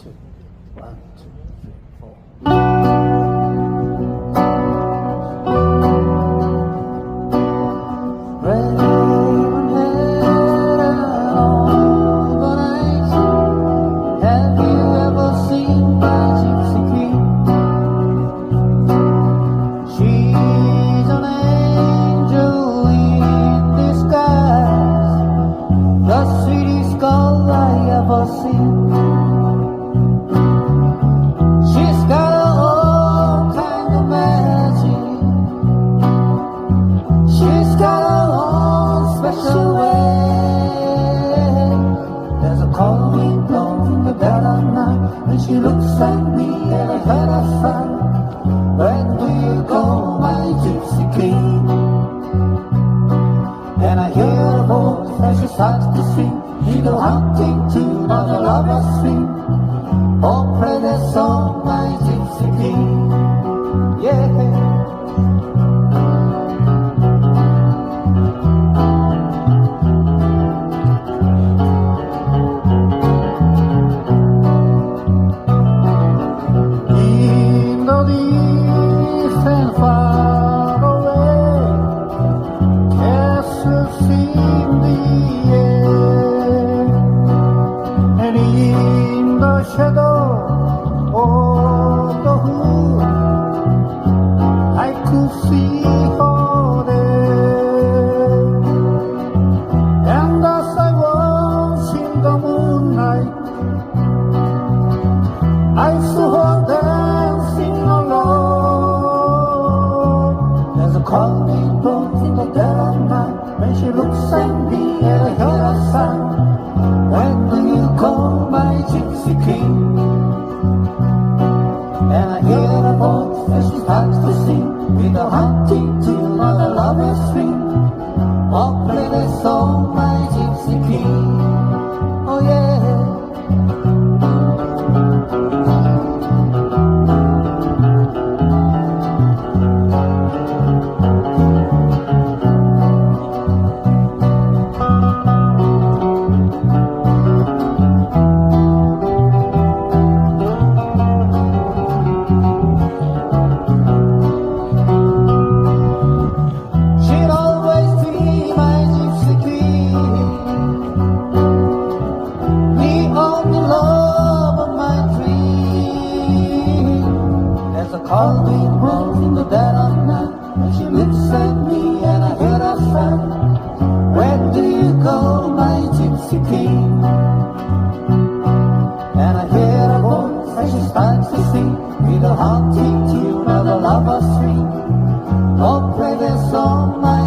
two, 1, 2, 3, 4. Have you ever seen my Gypsy Queen? She's an angel in disguise, the sweetest girl I ever seen. She's got her own kind of magic. She's got her own special way. There's a calming tone in the dead of night when she looks at me and I heard her sigh. When do you go, my Gypsy Queen? And I hear her voice as she starts to sing. We go hunting tune on the lover's swing. Oh, play that song, my Gypsy Queen. Yeah. Far away, castles in the air, and in the shadow of the hood, I could see her there. And as I was in the moonlight, I saw her dancing alone. Calling bones in the dead of night when she looks at me and I hear her sigh. When do you come, my Gypsy Queen? And I hear her voice as she starts to sing with a hunting tune on the lover's string. Oh, play that song, my Gypsy Queen. Oh yeah. Calling bones in the dead of night when she looks at me and I hear her sigh. Where do you go, my Gypsy Queen? And I hear her voice as she starts to sing with a haunting tune of the lover's string. Oh, play that song, my